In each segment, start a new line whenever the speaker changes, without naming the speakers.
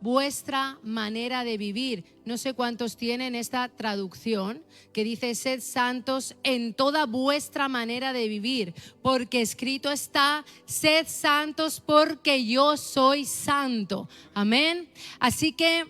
vuestra manera de vivir. No sé cuántos tienen esta traducción que dice: sed santos en toda vuestra manera de vivir, porque escrito está: sed santos porque yo soy santo. Amén. Así que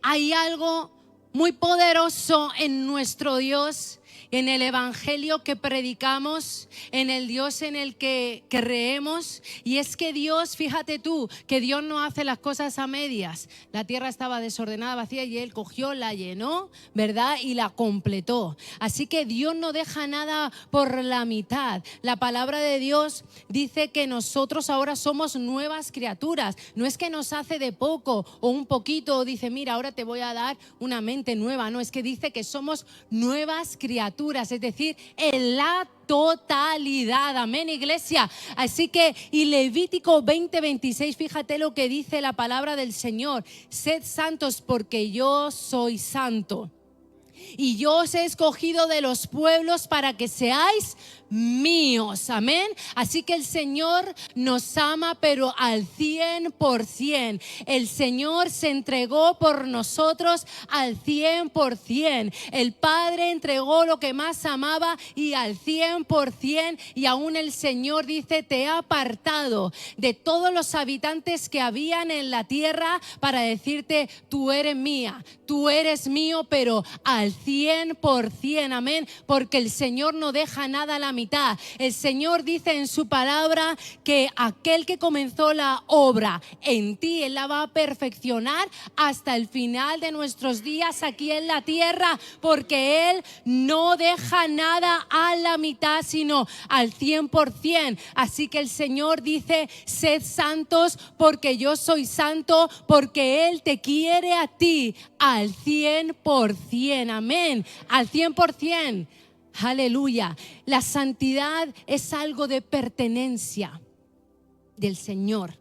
hay algo muy poderoso en nuestro Dios, en el evangelio que predicamos, en el Dios en el que creemos. Y es que Dios, fíjate tú, que Dios no hace las cosas a medias. La tierra estaba desordenada, vacía, y Él cogió, la llenó, ¿verdad? Y la completó. Así que Dios no deja nada por la mitad. La palabra de Dios dice que nosotros ahora somos nuevas criaturas. No es que nos hace de poco o un poquito, o dice: mira, ahora te voy a dar una mente nueva. No, es que dice que somos nuevas criaturas, es decir, en la totalidad. Amén, iglesia. Así que, y Levítico 20:26, fíjate lo que dice la palabra del Señor: sed santos porque yo soy santo. Y yo os he escogido de los pueblos para que seáis míos. Amén. Así que el Señor nos ama, pero al 100%. El Señor se entregó por nosotros al 100%. El Padre entregó lo que más amaba y al 100%. Y aún el Señor dice: te he apartado de todos los habitantes que habían en la tierra para decirte: tú eres mía, tú eres mío, pero al 100%. Amén. Porque el Señor no deja nada a la mitad. El Señor dice en su palabra que aquel que comenzó la obra en ti, Él la va a perfeccionar hasta el final de nuestros días aquí en la tierra, porque Él no deja nada a la mitad, sino al 100%. Así que el Señor dice: sed santos porque yo soy santo, porque Él te quiere a ti al 100%. Amén. Al 100%. Aleluya. La santidad es algo de pertenencia del Señor.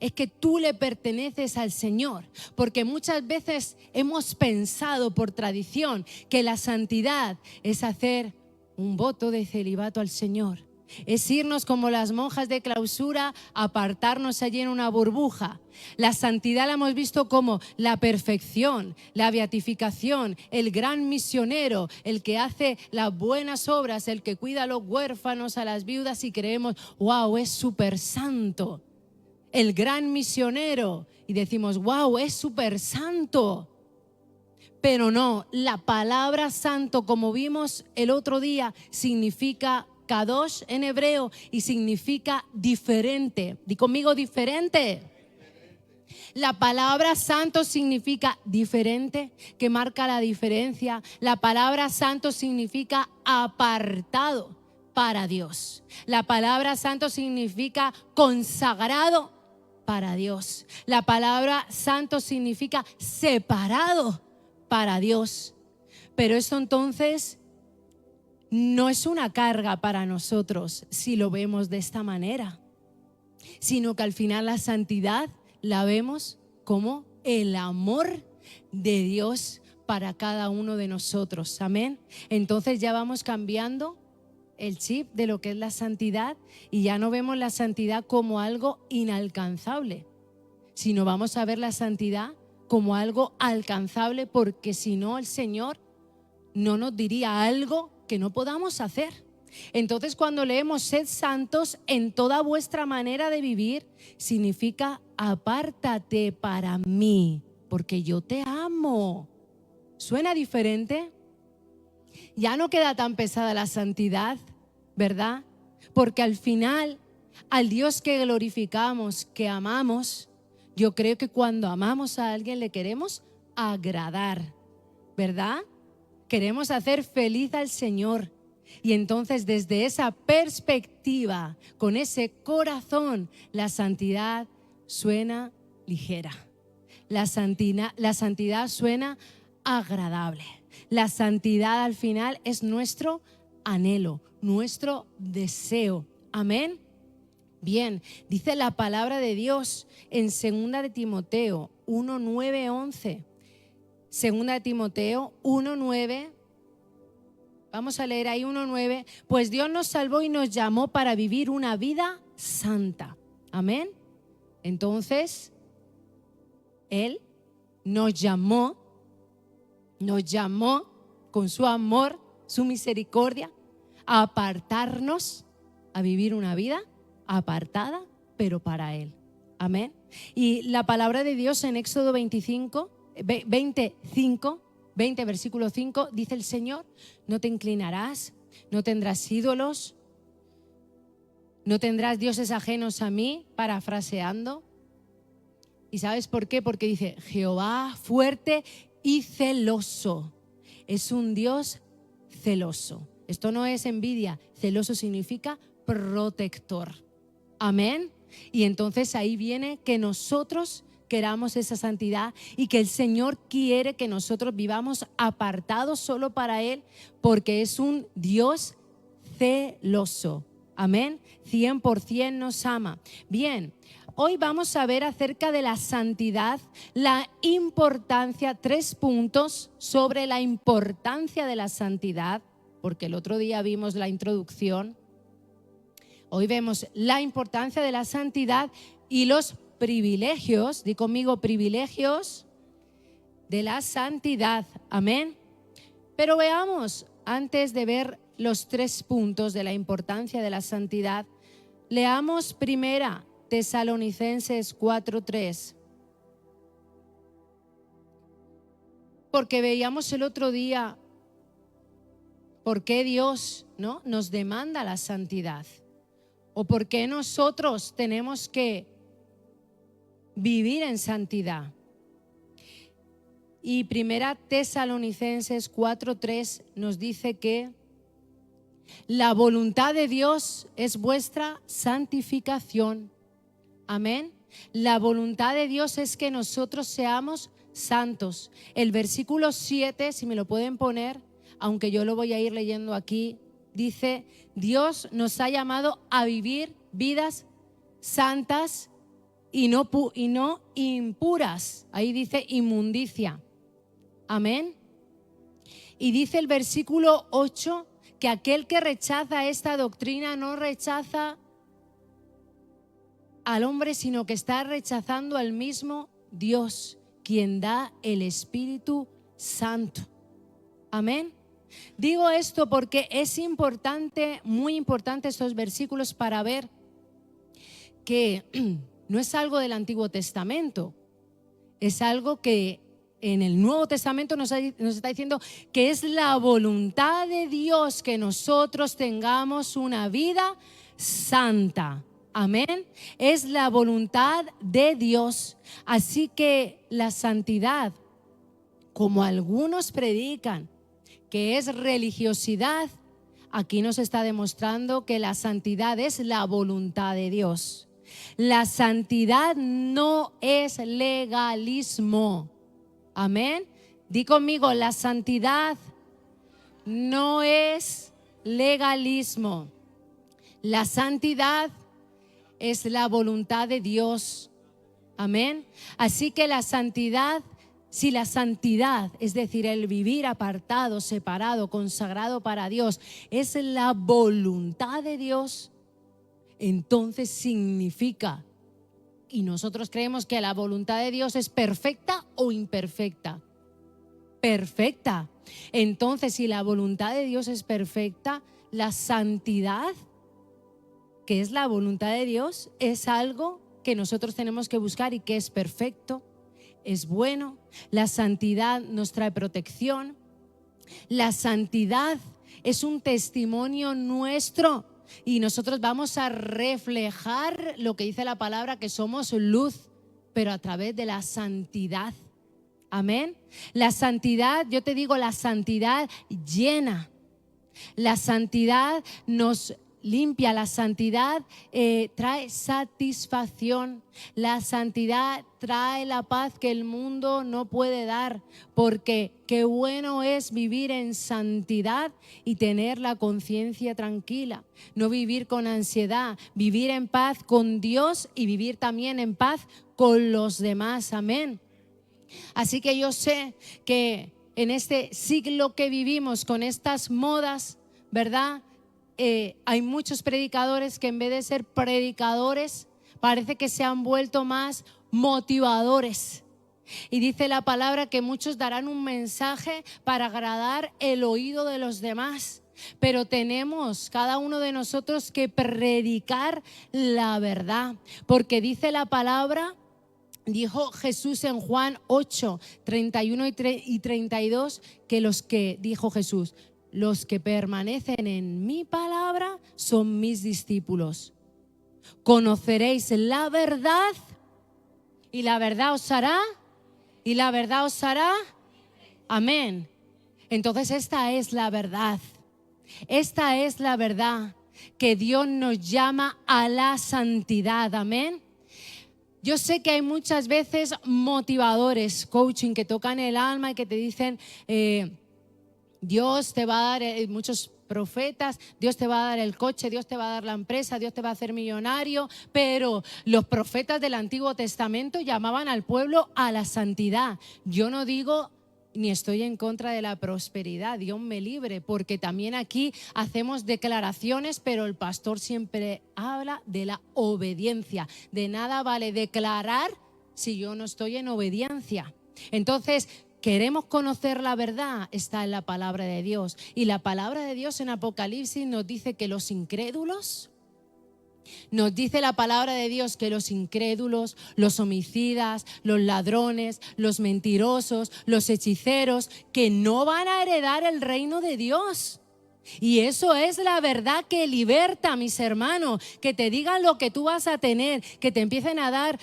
Es que tú le perteneces al Señor, porque muchas veces hemos pensado por tradición que la santidad es hacer un voto de celibato al Señor, es irnos como las monjas de clausura, apartarnos allí en una burbuja. La santidad la hemos visto como la perfección, la beatificación, el gran misionero, el que hace las buenas obras, el que cuida a los huérfanos, a las viudas, y creemos: wow, es súper santo. El gran misionero, y decimos: wow, es súper santo. Pero no, la palabra santo, como vimos el otro día, significa kadosh en hebreo y significa diferente. Di conmigo: diferente. La palabra santo significa diferente, que marca la diferencia. La palabra santo significa apartado para Dios. La palabra santo significa consagrado para Dios. La palabra santo significa separado para Dios. Pero esto entonces no es una carga para nosotros si lo vemos de esta manera, sino que al final la santidad la vemos como el amor de Dios para cada uno de nosotros. Amén. Entonces ya vamos cambiando el chip de lo que es la santidad, y ya no vemos la santidad como algo inalcanzable, sino vamos a ver la santidad como algo alcanzable, porque si no, el Señor no nos diría algo que no podamos hacer. Entonces, cuando leemos sed santos en toda vuestra manera de vivir, significa apártate para mí, porque yo te amo. ¿Suena diferente? Ya no queda tan pesada la santidad, ¿verdad? Porque al final, al Dios que glorificamos, que amamos, yo creo que cuando amamos a alguien le queremos agradar, ¿verdad? Queremos hacer feliz al Señor. Y entonces, desde esa perspectiva, con ese corazón, la santidad suena ligera. La santidad suena agradable. La santidad al final es nuestro anhelo, nuestro deseo. Amén. Bien, dice la palabra de Dios en 2 de Timoteo 1:9-11. 2 de Timoteo 1:9. Vamos a leer ahí 1:9. Pues Dios nos salvó y nos llamó para vivir una vida santa. Amén. Entonces, Él nos llamó con su amor, su misericordia, a apartarnos, a vivir una vida apartada, pero para Él. Amén. Y la palabra de Dios en Éxodo 20, versículo 5, dice el Señor: no te inclinarás, no tendrás ídolos, no tendrás dioses ajenos a mí, parafraseando. ¿Y sabes por qué? Porque dice: Jehová fuerte y celoso. Es un Dios celoso. Esto no es envidia. Celoso significa protector. Amén. Y entonces ahí viene que nosotros queramos esa santidad y que el Señor quiere que nosotros vivamos apartados solo para Él, porque es un Dios celoso. Amén. 100% nos ama. Bien, hoy vamos a ver acerca de la santidad, la importancia, 3 puntos sobre la importancia de la santidad, porque el otro día vimos la introducción. Hoy vemos la importancia de la santidad y los privilegios, di conmigo, privilegios de la santidad. Amén. Pero veamos, antes de ver los 3 puntos de la importancia de la santidad, leamos primera Tesalonicenses 4:3. Porque veíamos el otro día por qué Dios, ¿no?, nos demanda la santidad, o por qué nosotros tenemos que vivir en santidad. Y primera Tesalonicenses 4:3 nos dice que la voluntad de Dios es vuestra santificación. Amén. La voluntad de Dios es que nosotros seamos santos. El versículo 7, si me lo pueden poner, aunque yo lo voy a ir leyendo aquí, dice: Dios nos ha llamado a vivir vidas santas y no impuras. Ahí dice inmundicia. Amén. Y dice el versículo 8 que aquel que rechaza esta doctrina no rechaza al hombre, sino que está rechazando al mismo Dios, quien da el Espíritu Santo. Amén. Digo esto porque es importante, muy importante estos versículos para ver que no es algo del Antiguo Testamento, es algo que en el Nuevo Testamento nos está diciendo que es la voluntad de Dios que nosotros tengamos una vida santa. Amén. Es la voluntad de Dios. Así que la santidad, como algunos predican que es religiosidad, aquí nos está demostrando que la santidad es la voluntad de Dios. La santidad no es legalismo. Amén. Di conmigo, la santidad no es legalismo. La santidad es la voluntad de Dios. Amén. Así que la santidad, si la santidad, es decir, el vivir apartado, separado, consagrado para Dios, es la voluntad de Dios, entonces significa, y nosotros creemos que la voluntad de Dios es perfecta o imperfecta. Perfecta. Entonces, si la voluntad de Dios es perfecta, la santidad, que es la voluntad de Dios, es algo que nosotros tenemos que buscar y que es perfecto, es bueno. La santidad nos trae protección. La santidad es un testimonio nuestro y nosotros vamos a reflejar lo que dice la palabra, que somos luz, pero a través de la santidad. Amén. La santidad, yo te digo, la santidad llena. La santidad nos limpia, la santidad trae satisfacción, la santidad trae la paz que el mundo no puede dar, porque qué bueno es vivir en santidad y tener la conciencia tranquila, no vivir con ansiedad, vivir en paz con Dios y vivir también en paz con los demás. Amén. Así que yo sé que en este siglo que vivimos con estas modas, ¿verdad? Hay muchos predicadores que en vez de ser predicadores parece que se han vuelto más motivadores. Y dice la palabra que muchos darán un mensaje para agradar el oído de los demás. Pero tenemos cada uno de nosotros que predicar la verdad. Porque dice la palabra, dijo Jesús en Juan 8, 31 y 32, que dijo Jesús, los que permanecen en mi palabra son mis discípulos. Conoceréis la verdad y la verdad os hará, y la verdad os hará. Amén. Entonces esta es la verdad. Esta es la verdad, que Dios nos llama a la santidad. Amén. Yo sé que hay muchas veces motivadores, coaching, que tocan el alma y que te dicen, Dios te va a dar, muchos profetas, Dios te va a dar el coche, Dios te va a dar la empresa, Dios te va a hacer millonario. Pero los profetas del Antiguo Testamento llamaban al pueblo a la santidad. Yo no digo ni estoy en contra de la prosperidad, Dios me libre, porque también aquí hacemos declaraciones, pero el pastor siempre habla de la obediencia. De nada vale declarar si yo no estoy en obediencia. Entonces, queremos conocer la verdad, está en la palabra de Dios. Y la palabra de Dios en Apocalipsis nos dice que los incrédulos, nos dice la palabra de Dios que los incrédulos, los homicidas, los ladrones, los mentirosos, los hechiceros, que no van a heredar el reino de Dios. Y eso es la verdad que liberta, mis hermanos, que te digan lo que tú vas a tener, que te empiecen a dar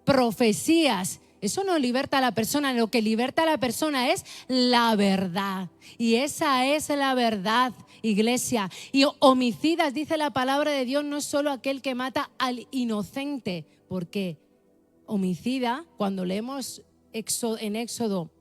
profecías. Eso no liberta a la persona, lo que liberta a la persona es la verdad. Y esa es la verdad, iglesia. Y homicidas, dice la palabra de Dios, no es solo aquel que mata al inocente, porque homicida, cuando leemos en Éxodo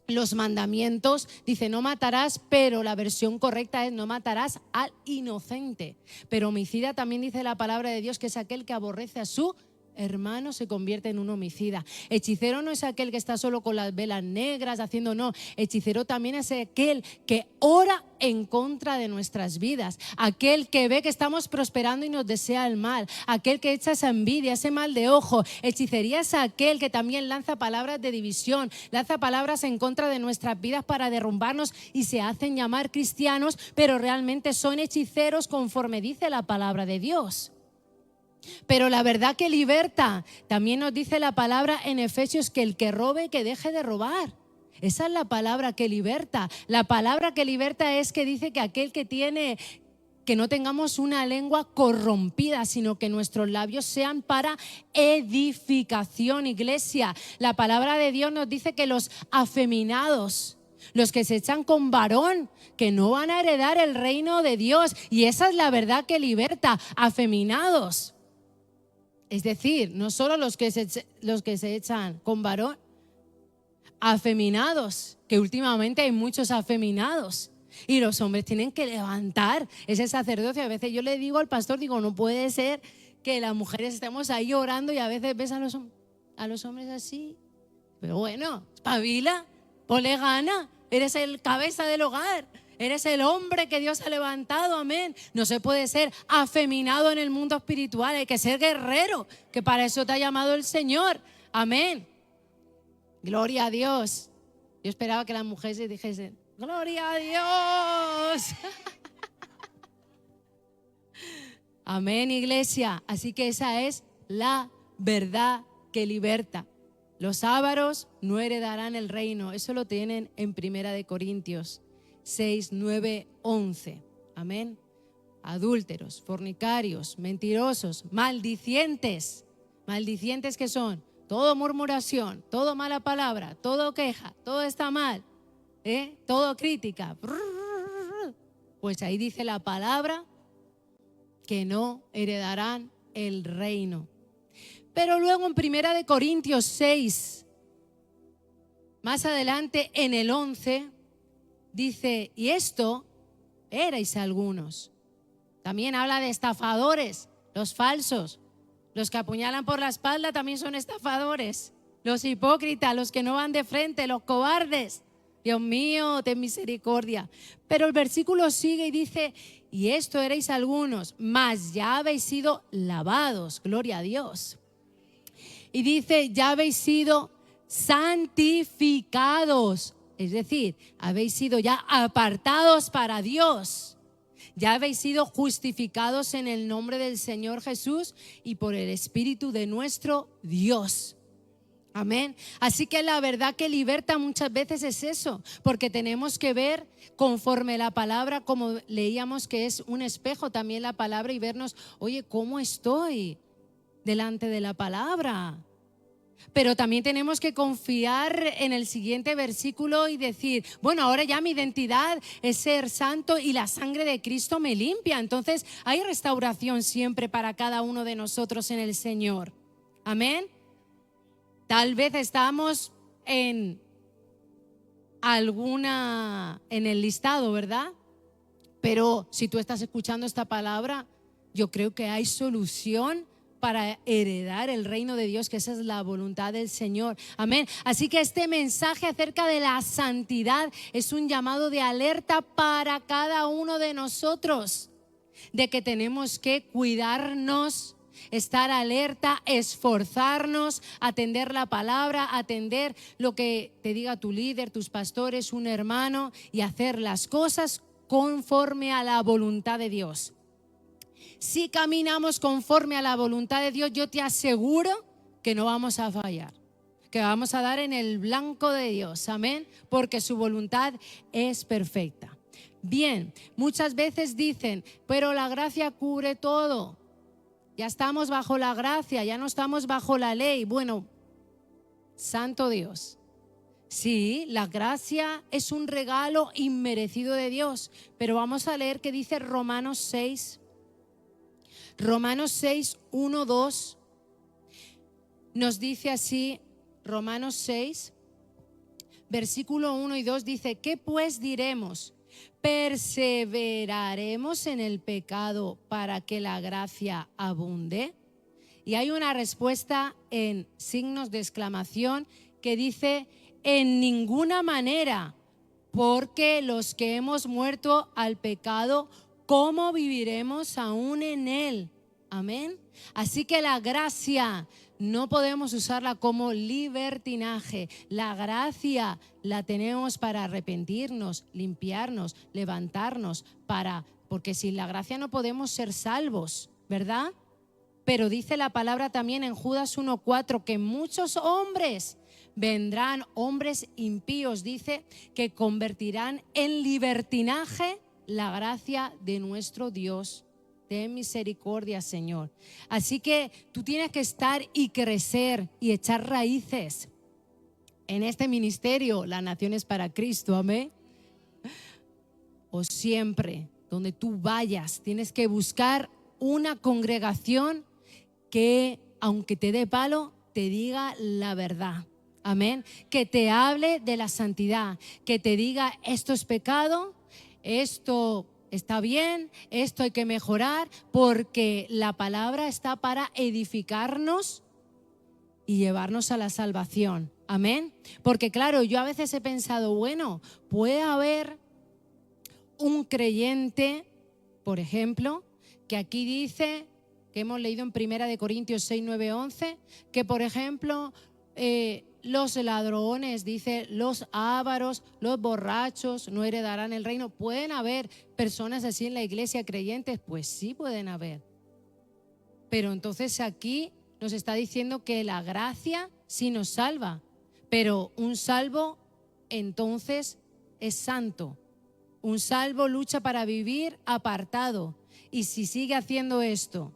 los mandamientos, dice no matarás, pero la versión correcta es no matarás al inocente. Pero homicida también dice la palabra de Dios que es aquel que aborrece a su hermano, se convierte en un homicida. Hechicero no es aquel que está solo con las velas negras haciendo, no. Hechicero también es aquel que ora en contra de nuestras vidas, aquel que ve que estamos prosperando y nos desea el mal, aquel que echa esa envidia, ese mal de ojo. Hechicería es aquel que también lanza palabras de división, lanza palabras en contra de nuestras vidas para derrumbarnos y se hacen llamar cristianos, pero realmente son hechiceros conforme dice la palabra de Dios. Pero la verdad que liberta, también nos dice la palabra en Efesios que el que robe, que deje de robar. Esa es la palabra que liberta. La palabra que liberta es que dice que aquel que no tengamos una lengua corrompida, sino que nuestros labios sean para edificación, iglesia. La palabra de Dios nos dice que los afeminados, los que se echan con varón, que no van a heredar el reino de Dios. Y esa es la verdad que liberta, afeminados. Es decir, no solo los que se echan con varón, afeminados, que últimamente hay muchos afeminados. Y los hombres tienen que levantar ese sacerdocio. A veces yo le digo al pastor, digo, no puede ser que las mujeres estemos ahí orando y a veces ves a los hombres así. Pero bueno, espabila, ponle gana, eres el cabeza del hogar. Eres el hombre que Dios ha levantado, amén. No se puede ser afeminado en el mundo espiritual, hay que ser guerrero, que para eso te ha llamado el Señor, amén. Gloria a Dios. Yo esperaba que las mujeres dijesen, gloria a Dios. Amén, iglesia. Así que esa es la verdad que liberta. Los ávaros no heredarán el reino. Eso lo tienen en 1 Corintios 6, 9, 11. Amén. Adúlteros, fornicarios, mentirosos, maldicientes. Maldicientes que son todo murmuración, todo mala palabra, todo queja, todo está mal, todo crítica. Pues ahí dice la palabra que no heredarán el reino. Pero luego en 1 Corintios 6, más adelante en el 11, dice, y esto erais algunos. También habla de estafadores, los falsos, los que apuñalan por la espalda también son estafadores, los hipócritas, los que no van de frente, los cobardes. Dios mío, ten misericordia. Pero el versículo sigue y dice, y esto erais algunos, mas ya habéis sido lavados, gloria a Dios. Y dice, ya habéis sido santificados. Es decir, habéis sido ya apartados para Dios. Ya habéis sido justificados en el nombre del Señor Jesús y por el Espíritu de nuestro Dios. Amén. Así que la verdad que liberta muchas veces es eso, porque tenemos que ver conforme la palabra, como leíamos que es un espejo también la palabra, y vernos, oye, ¿cómo estoy delante de la palabra? Pero también tenemos que confiar en el siguiente versículo y decir, bueno, ahora ya mi identidad es ser santo y la sangre de Cristo me limpia. Entonces hay restauración siempre para cada uno de nosotros en el Señor. Amén. Tal vez estamos en el listado, ¿verdad? Pero si tú estás escuchando esta palabra, yo creo que hay solución para heredar el reino de Dios, que esa es la voluntad del Señor. Amén. Así que este mensaje acerca de la santidad es un llamado de alerta para cada uno de nosotros, de que tenemos que cuidarnos, estar alerta, esforzarnos, atender la palabra, atender lo que te diga tu líder, tus pastores, un hermano, y hacer las cosas conforme a la voluntad de Dios. Si caminamos conforme a la voluntad de Dios, yo te aseguro que no vamos a fallar, que vamos a dar en el blanco de Dios, amén, porque su voluntad es perfecta. Bien, muchas veces dicen, pero la gracia cubre todo. Ya estamos bajo la gracia, ya no estamos bajo la ley. Bueno, santo Dios. Sí, la gracia es un regalo inmerecido de Dios, pero vamos a leer qué dice Romanos 6. Romanos 6, 1, 2. Nos dice así, Romanos 6, versículo 1 y 2 dice, ¿qué pues diremos? ¿Perseveraremos en el pecado para que la gracia abunde? Y hay una respuesta en signos de exclamación que dice, en ninguna manera, porque los que hemos muerto al pecado, ¿cómo viviremos aún en él? Amén. Así que la gracia no podemos usarla como libertinaje. La gracia la tenemos para arrepentirnos, limpiarnos, levantarnos, porque sin la gracia no podemos ser salvos, ¿verdad? Pero dice la palabra también en Judas 1:4 que muchos hombres vendrán, hombres impíos, dice, que convertirán en libertinaje la gracia de nuestro Dios. Ten misericordia, Señor. Así que tú tienes que estar y crecer y echar raíces en este ministerio, las naciones para Cristo, amén. O siempre, donde tú vayas, tienes que buscar una congregación que, aunque te dé palo, te diga la verdad. Amén. Que te hable de la santidad, que te diga esto es pecado, esto está bien, esto hay que mejorar, porque la palabra está para edificarnos y llevarnos a la salvación. Amén. Porque claro, yo a veces he pensado, bueno, puede haber un creyente, por ejemplo, que aquí dice, que hemos leído en 1 Corintios 6, 9, 11, que por ejemplo los ladrones, dice, los ávaros, los borrachos no heredarán el reino. ¿Pueden haber personas así en la iglesia creyentes? Pues sí pueden haber. Pero entonces aquí nos está diciendo que la gracia sí nos salva, pero un salvo entonces es santo. Un salvo lucha para vivir apartado, y si sigue haciendo esto,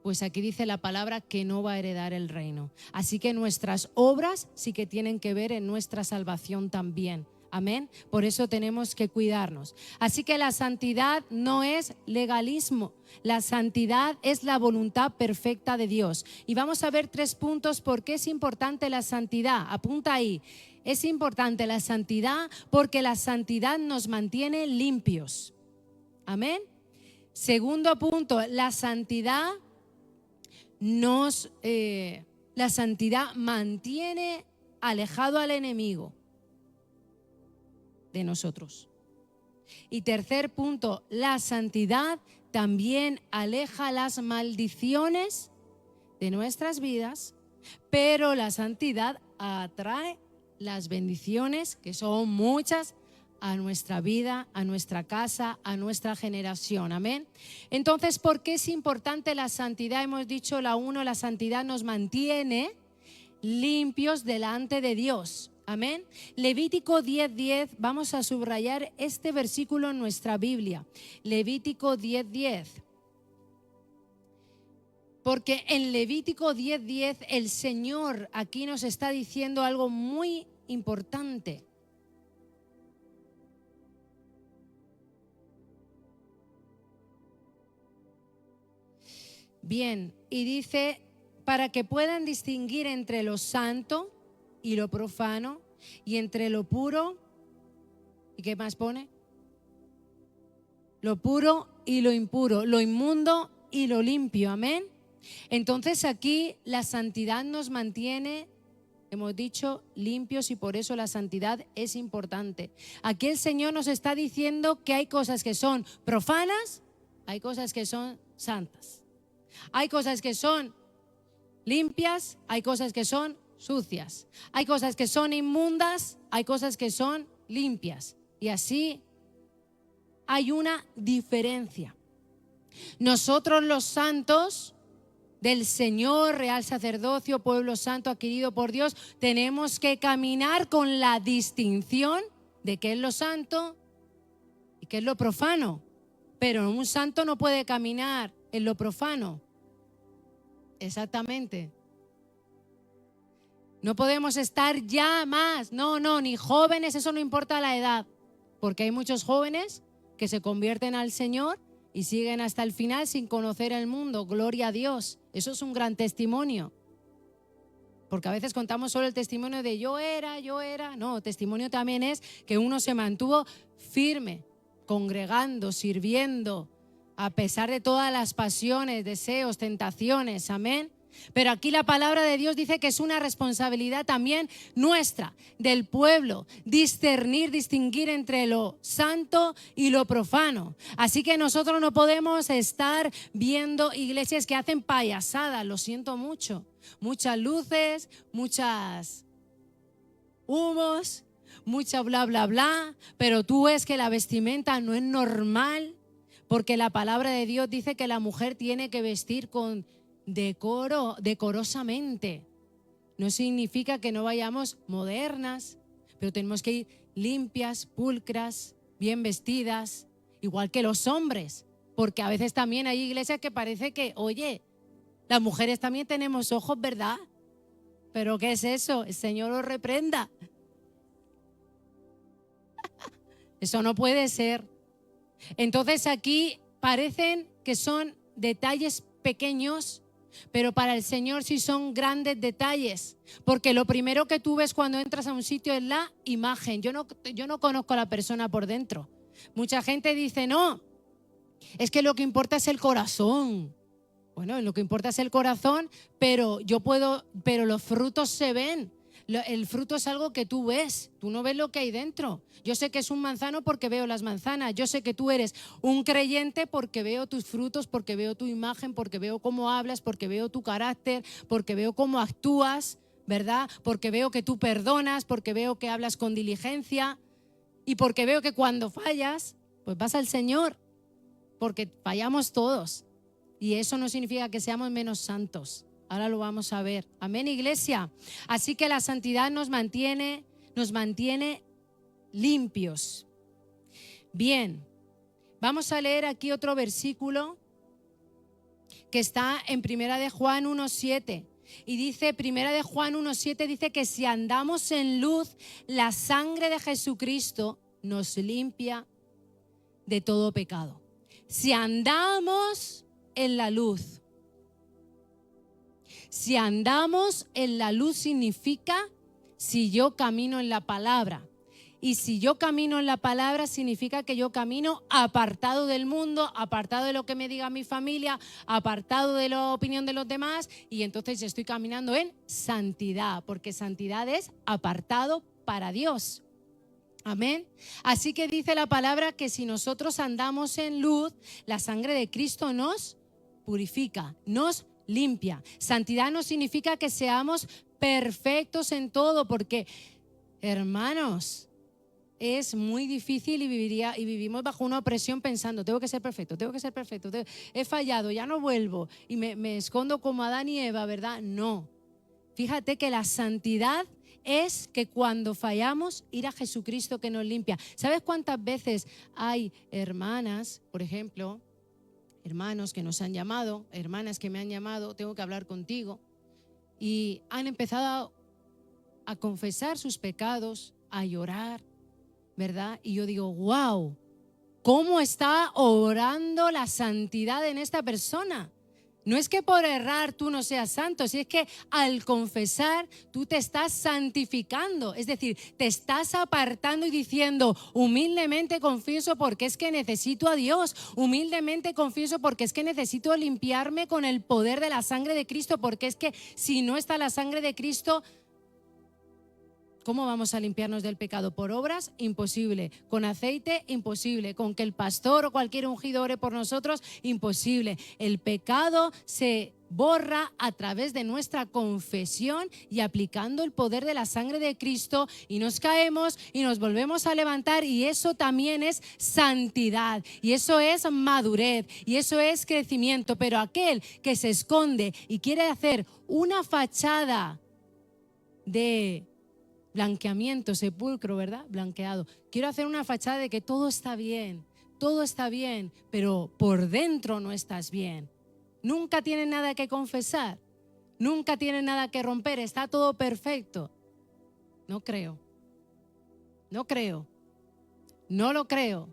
pues aquí dice la palabra que no va a heredar el reino. Así que nuestras obras sí que tienen que ver en nuestra salvación también. Amén. Por eso tenemos que cuidarnos. Así que la santidad no es legalismo. La santidad es la voluntad perfecta de Dios. Y vamos a ver 3 puntos por qué es importante la santidad. Apunta ahí. Es importante la santidad porque la santidad nos mantiene limpios. Amén. Segundo punto, la santidad mantiene alejado al enemigo de nosotros. Y tercer punto, la santidad también aleja las maldiciones de nuestras vidas, pero la santidad atrae las bendiciones, que son muchas, a nuestra vida, a nuestra casa, a nuestra generación. Amén. Entonces, ¿por qué es importante la santidad? Hemos dicho la santidad nos mantiene limpios delante de Dios. Amén. Levítico 10:10, vamos a subrayar este versículo en nuestra Biblia. Levítico 10:10. Porque en Levítico 10:10 el Señor aquí nos está diciendo algo muy importante. Bien, y dice, para que puedan distinguir entre lo santo y lo profano, y entre lo puro, ¿y qué más pone? Lo puro y lo impuro, lo inmundo y lo limpio, amén. Entonces aquí la santidad nos mantiene, hemos dicho, limpios, y por eso la santidad es importante. Aquí el Señor nos está diciendo que hay cosas que son profanas, hay cosas que son santas. Hay cosas que son limpias, hay cosas que son sucias. Hay cosas que son inmundas, hay cosas que son limpias. Y así hay una diferencia. Nosotros los santos del Señor, real sacerdocio, pueblo santo adquirido por Dios, tenemos que caminar con la distinción de qué es lo santo y qué es lo profano. Pero un santo no puede caminar en lo profano. Exactamente. No podemos estar ya más, no, ni jóvenes, eso no importa la edad, porque hay muchos jóvenes que se convierten al Señor y siguen hasta el final sin conocer el mundo. Gloria a Dios, eso es un gran testimonio, porque a veces contamos solo el testimonio de yo era, no, testimonio también es que uno se mantuvo firme, congregando, sirviendo, a pesar de todas las pasiones, deseos, tentaciones, amén. Pero aquí la palabra de Dios dice que es una responsabilidad también nuestra, del pueblo, distinguir entre lo santo y lo profano. Así que nosotros no podemos estar viendo iglesias que hacen payasadas, lo siento mucho. Muchas luces, muchas humos, mucha bla, bla, bla, pero tú ves que la vestimenta no es normal, porque la palabra de Dios dice que la mujer tiene que vestir con decorosamente. No significa que no vayamos modernas, pero tenemos que ir limpias, pulcras, bien vestidas, igual que los hombres, porque a veces también hay iglesias que parece que, oye, las mujeres también tenemos ojos, ¿verdad? ¿Pero qué es eso? El Señor os reprenda. Eso no puede ser. Entonces aquí parecen que son detalles pequeños, pero para el Señor sí son grandes detalles, porque lo primero que tú ves cuando entras a un sitio es la imagen. Yo no conozco a la persona por dentro. Mucha gente dice, no, es que lo que importa es el corazón. Bueno, lo que importa es el corazón, pero los frutos se ven. El fruto es algo que tú ves, tú no ves lo que hay dentro. Yo sé que es un manzano porque veo las manzanas, yo sé que tú eres un creyente porque veo tus frutos, porque veo tu imagen, porque veo cómo hablas, porque veo tu carácter, porque veo cómo actúas, ¿verdad? Porque veo que tú perdonas, porque veo que hablas con diligencia y porque veo que cuando fallas, pues vas al Señor, porque fallamos todos y eso no significa que seamos menos santos. Ahora lo vamos a ver. Amén, iglesia. Así que la santidad nos mantiene limpios. Bien, vamos a leer aquí otro versículo que está en Primera de Juan 1:7. Y dice, Primera de Juan 1:7 dice que si andamos en luz, la sangre de Jesucristo nos limpia de todo pecado. Si andamos en la luz. Si andamos en la luz significa si yo camino en la palabra. Y si yo camino en la palabra significa que yo camino apartado del mundo, apartado de lo que me diga mi familia, apartado de la opinión de los demás, y entonces estoy caminando en santidad, porque santidad es apartado para Dios. Amén. Así que dice la palabra que si nosotros andamos en luz, la sangre de Cristo nos purifica, nos limpia. Santidad no significa que seamos perfectos en todo, porque, hermanos, es muy difícil y vivimos bajo una opresión pensando, tengo que ser perfecto, he fallado, ya no vuelvo y me escondo como Adán y Eva, ¿verdad? No. Fíjate que la santidad es que cuando fallamos, ir a Jesucristo que nos limpia. ¿Sabes cuántas veces hay hermanas, por ejemplo, hermanos que nos han llamado, hermanas que me han llamado, tengo que hablar contigo, y han empezado a confesar sus pecados, a llorar, ¿verdad? Y yo digo, wow, ¿cómo está orando la santidad en esta persona? No es que por errar tú no seas santo, si es que al confesar tú te estás santificando, es decir, te estás apartando y diciendo, humildemente confieso porque es que necesito a Dios, humildemente confieso porque es que necesito limpiarme con el poder de la sangre de Cristo, porque es que si no está la sangre de Cristo, ¿cómo vamos a limpiarnos del pecado? ¿Por obras? Imposible. ¿Con aceite? Imposible. ¿Con que el pastor o cualquier ungido ore por nosotros? Imposible. El pecado se borra a través de nuestra confesión y aplicando el poder de la sangre de Cristo, y nos caemos y nos volvemos a levantar, y eso también es santidad, y eso es madurez, y eso es crecimiento. Pero aquel que se esconde y quiere hacer una fachada de blanqueamiento, sepulcro, ¿verdad? Blanqueado. Quiero hacer una fachada de que todo está bien, pero por dentro no estás bien. Nunca tienes nada que confesar, nunca tienes nada que romper, está todo perfecto. No creo, no lo creo.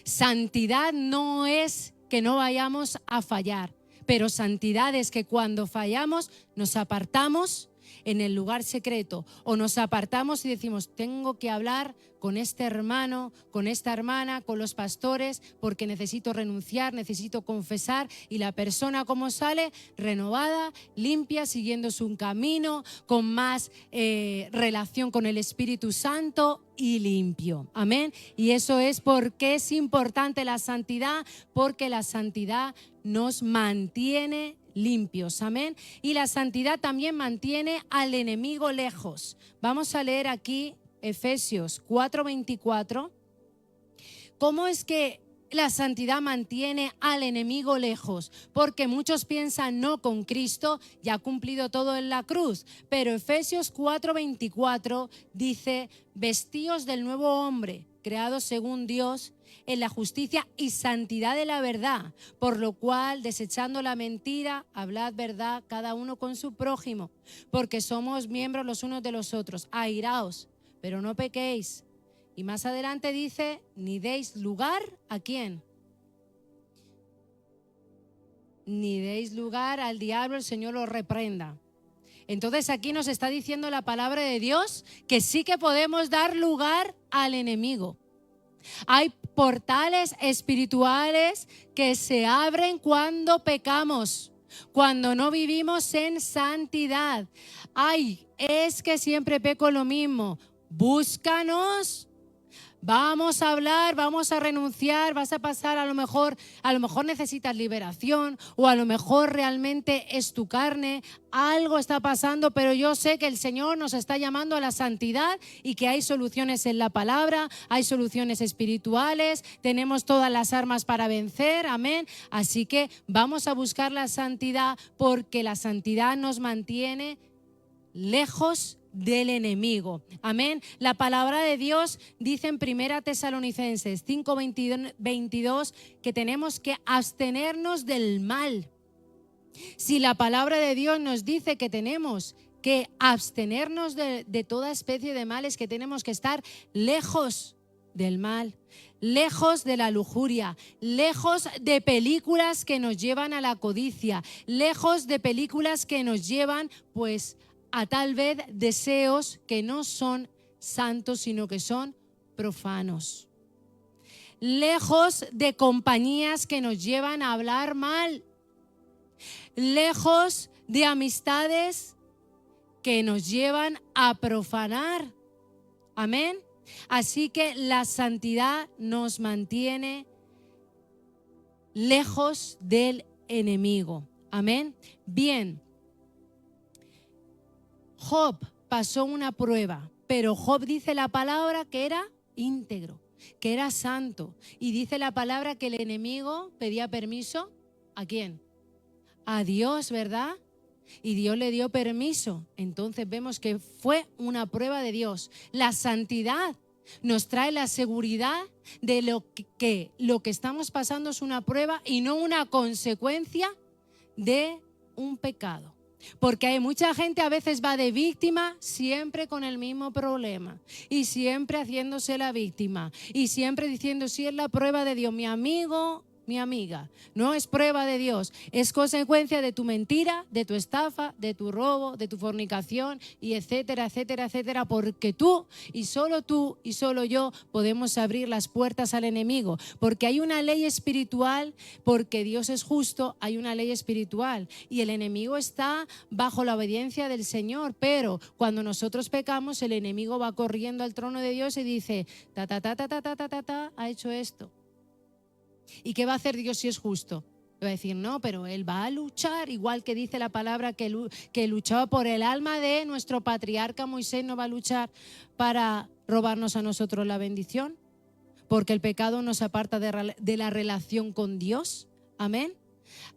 Santidad no es que no vayamos a fallar, pero santidad es que cuando fallamos nos apartamos en el lugar secreto, o nos apartamos y decimos, tengo que hablar con este hermano, con esta hermana, con los pastores, porque necesito renunciar, necesito confesar, y la persona como sale, renovada, limpia, siguiendo su camino, con más relación con el Espíritu Santo y limpio. Amén. Y eso es porque es importante la santidad, porque la santidad nos mantiene limpios, amén. Y la santidad también mantiene al enemigo lejos. Vamos a leer aquí Efesios 4:24. ¿Cómo es que la santidad mantiene al enemigo lejos? Porque muchos piensan, no, con Cristo ya ha cumplido todo en la cruz. Pero Efesios 4:24 dice, vestíos del nuevo hombre, creado según Dios, en la justicia y santidad de la verdad, por lo cual, desechando la mentira, hablad verdad cada uno con su prójimo, porque somos miembros los unos de los otros. Airaos, pero no pequéis. Y más adelante dice, ni deis lugar ¿a quién? Ni deis lugar al diablo, el Señor lo reprenda. Entonces aquí nos está diciendo la palabra de Dios que sí que podemos dar lugar al enemigo. Hay portales espirituales que se abren cuando pecamos, cuando no vivimos en santidad. Ay, es que siempre peco lo mismo. Búscanos. Vamos a hablar, vamos a renunciar, vas a pasar a lo mejor necesitas liberación, o a lo mejor realmente es tu carne, algo está pasando, pero yo sé que el Señor nos está llamando a la santidad y que hay soluciones en la palabra, hay soluciones espirituales, tenemos todas las armas para vencer, amén. Así que vamos a buscar la santidad, porque la santidad nos mantiene lejos del enemigo. Amén. La palabra de Dios dice en 1 Tesalonicenses 5:22 que tenemos que abstenernos del mal. Si la palabra de Dios nos dice que tenemos que abstenernos de toda especie de males, que tenemos que estar lejos del mal, lejos de la lujuria, lejos de películas que nos llevan a la codicia, lejos de películas que nos llevan pues a tal vez deseos que no son santos, sino que son profanos. Lejos de compañías que nos llevan a hablar mal. Lejos de amistades que nos llevan a profanar. Amén. Así que la santidad nos mantiene lejos del enemigo. Amén. Bien. Job pasó una prueba, pero Job dice la palabra que era íntegro, que era santo. Y dice la palabra que el enemigo pedía permiso. ¿A quién? A Dios, ¿verdad? Y Dios le dio permiso. Entonces vemos que fue una prueba de Dios. La santidad nos trae la seguridad de lo que estamos pasando es una prueba y no una consecuencia de un pecado. Porque hay mucha gente a veces va de víctima siempre con el mismo problema y siempre haciéndose la víctima y siempre diciendo si es la prueba de Dios, mi amigo, mi amiga. No es prueba de Dios, es consecuencia de tu mentira, de tu estafa, de tu robo, de tu fornicación y etcétera, etcétera, etcétera, porque tú y solo yo podemos abrir las puertas al enemigo, porque hay una ley espiritual, porque Dios es justo, hay una ley espiritual y el enemigo está bajo la obediencia del Señor, pero cuando nosotros pecamos el enemigo va corriendo al trono de Dios y dice, ha hecho esto. ¿Y qué va a hacer Dios si es justo? Le va a decir, no, pero Él va a luchar, igual que dice la palabra que luchaba por el alma de nuestro patriarca Moisés, no va a luchar para robarnos a nosotros la bendición, porque el pecado nos aparta de la relación con Dios. Amén.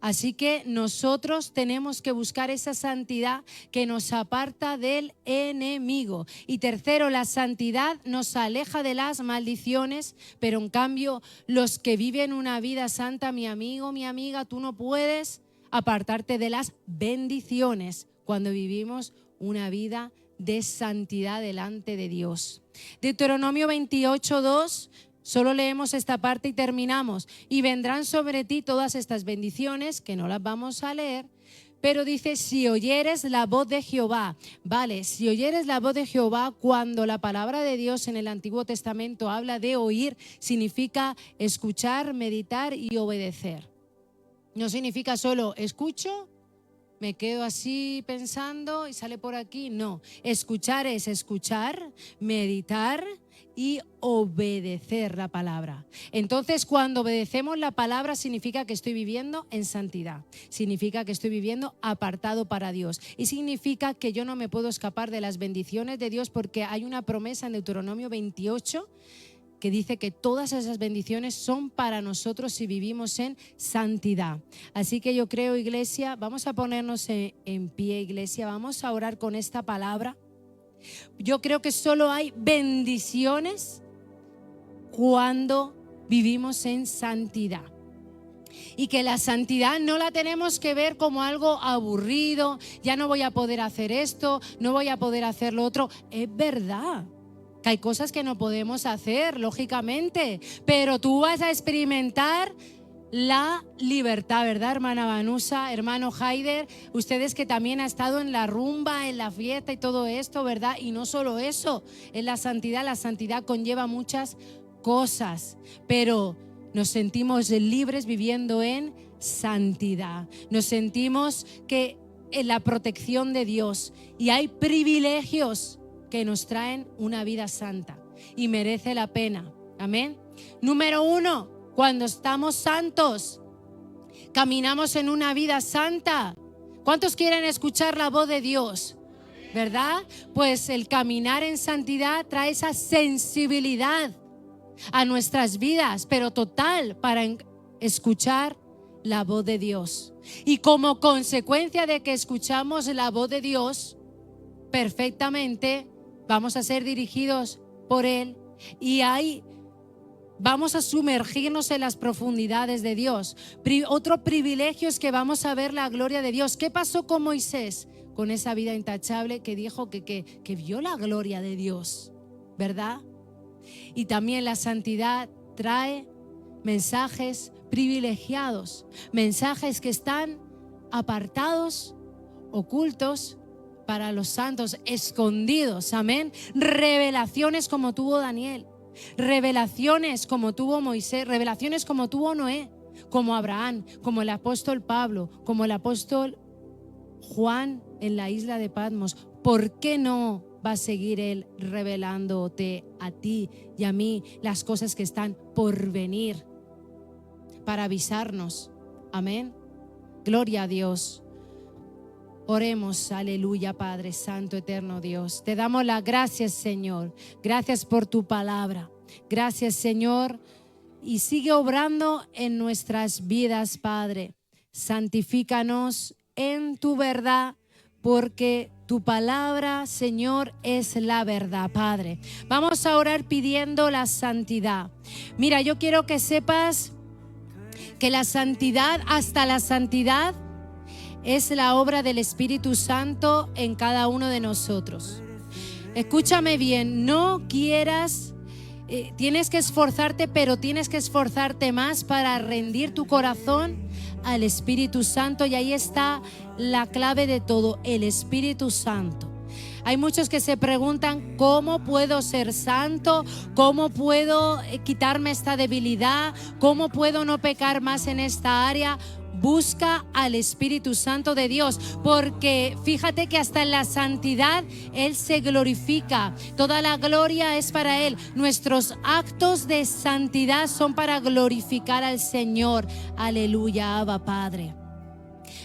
Así que nosotros tenemos que buscar esa santidad que nos aparta del enemigo. Y tercero, la santidad nos aleja de las maldiciones, pero en cambio los que viven una vida santa, mi amigo, mi amiga, tú no puedes apartarte de las bendiciones cuando vivimos una vida de santidad delante de Dios. Deuteronomio 28:2. Solo leemos esta parte y terminamos. Y vendrán sobre ti todas estas bendiciones, que no las vamos a leer, pero dice, si oyeres la voz de Jehová. Vale, si oyeres la voz de Jehová, cuando la palabra de Dios en el Antiguo Testamento habla de oír, significa escuchar, meditar y obedecer. No significa solo escucho, me quedo así pensando y sale por aquí. No, escuchar es escuchar, meditar y obedecer la palabra. Entonces, cuando obedecemos la palabra significa que estoy viviendo en santidad, significa que estoy viviendo apartado para Dios y significa que yo no me puedo escapar de las bendiciones de Dios, porque hay una promesa en Deuteronomio 28 que dice que todas esas bendiciones son para nosotros si vivimos en santidad. Así que yo creo, iglesia, vamos a ponernos en pie, iglesia, vamos a orar con esta palabra. Yo creo que solo hay bendiciones cuando vivimos en santidad. Y que la santidad no la tenemos que ver como algo aburrido, ya no voy a poder hacer esto, no voy a poder hacer lo otro. Es verdad que hay cosas que no podemos hacer, lógicamente, pero tú vas a experimentar la libertad, ¿verdad, hermana Vanusa, hermano Haider? Ustedes que también han estado en la rumba, en la fiesta y todo esto, ¿verdad? Y no solo eso, en la santidad conlleva muchas cosas, pero nos sentimos libres viviendo en santidad. Nos sentimos que en la protección de Dios, y hay privilegios que nos traen una vida santa y merece la pena. Amén. Número 1, cuando estamos santos, caminamos en una vida santa. ¿Cuántos quieren escuchar la voz de Dios? ¿Verdad? Pues el caminar en santidad trae esa sensibilidad a nuestras vidas, pero total, para escuchar la voz de Dios. Y como consecuencia de que escuchamos la voz de Dios perfectamente, vamos a ser dirigidos por Él y ahí vamos a sumergirnos en las profundidades de Dios. Otro privilegio es que vamos a ver la gloria de Dios. ¿Qué pasó con Moisés? Con esa vida intachable que dijo que vio la gloria de Dios, ¿verdad? Y también la santidad trae mensajes privilegiados, mensajes que están apartados, ocultos para los santos, escondidos, amén. Revelaciones como tuvo Daniel, revelaciones como tuvo Moisés, revelaciones como tuvo Noé, como Abraham, como el apóstol Pablo, como el apóstol Juan en la isla de Patmos. ¿Por qué no va a seguir Él revelándote a ti y a mí las cosas que están por venir para avisarnos? Amén. Gloria a Dios. Oremos, aleluya, Padre Santo, eterno Dios. Te damos las gracias, Señor. Gracias por tu palabra. Gracias, Señor. Y sigue obrando en nuestras vidas, Padre. Santifícanos en tu verdad, porque tu palabra, Señor, es la verdad, Padre. Vamos a orar pidiendo la santidad. Mira, yo quiero que sepas que la santidad, hasta la santidad, es la obra del Espíritu Santo en cada uno de nosotros. Escúchame bien, no quieras, tienes que esforzarte, pero tienes que esforzarte más para rendir tu corazón al Espíritu Santo, y ahí está la clave de todo, el Espíritu Santo. Hay muchos que se preguntan, ¿cómo puedo ser santo? ¿Cómo puedo quitarme esta debilidad? ¿Cómo puedo no pecar más en esta área? Busca al Espíritu Santo de Dios, porque fíjate que hasta en la santidad Él se glorifica. Toda la gloria es para Él. Nuestros actos de santidad son para glorificar al Señor. Aleluya, Abba Padre.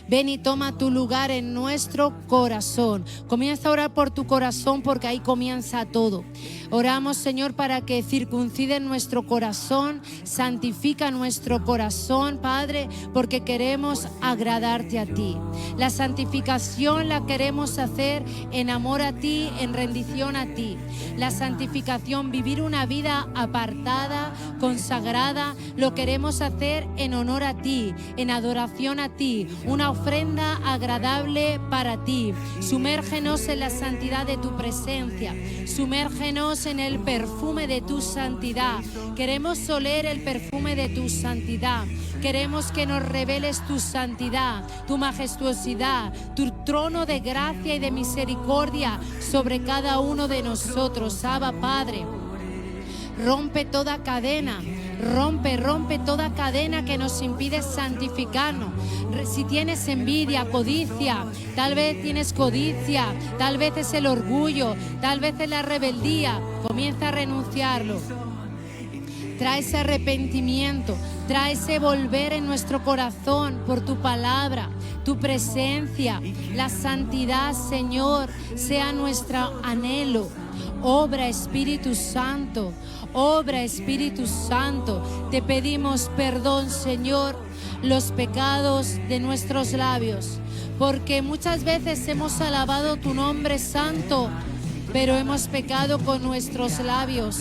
Ven y toma tu lugar en nuestro corazón. Comienza a orar por tu corazón, porque ahí comienza todo. Oramos, Señor, para que circuncide nuestro corazón, santifica nuestro corazón, Padre, porque queremos agradarte a ti. La santificación la queremos hacer en amor a ti, en rendición a ti. La santificación, vivir una vida apartada, consagrada, lo queremos hacer en honor a ti, en adoración a ti, una ofrenda agradable para ti. Sumérgenos en la santidad de tu presencia, sumérgenos en el perfume de tu santidad. Queremos oler el perfume de tu santidad. Queremos que nos reveles tu santidad, tu majestuosidad, tu trono de gracia y de misericordia sobre cada uno de nosotros. Abba Padre, rompe toda cadena. Rompe toda cadena que nos impide santificarnos. Si tienes envidia, codicia, tal vez tienes codicia, tal vez es el orgullo, tal vez es la rebeldía, comienza a renunciarlo. Trae ese arrepentimiento, trae ese volver en nuestro corazón por tu palabra, tu presencia. La santidad, Señor, sea nuestro anhelo. Obra, Espíritu Santo. Obra, Espíritu Santo. Te pedimos perdón, Señor, los pecados de nuestros labios, porque muchas veces hemos alabado tu nombre santo, pero hemos pecado con nuestros labios.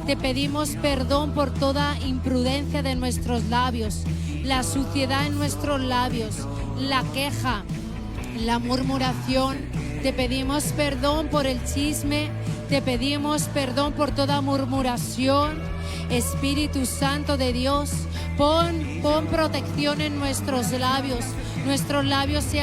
Te pedimos perdón por toda imprudencia de nuestros labios, la suciedad en nuestros labios, la queja, la murmuración. Te pedimos perdón por el chisme. Te pedimos perdón por toda murmuración. Espíritu Santo de Dios, pon protección en nuestros labios. Nuestros labios sean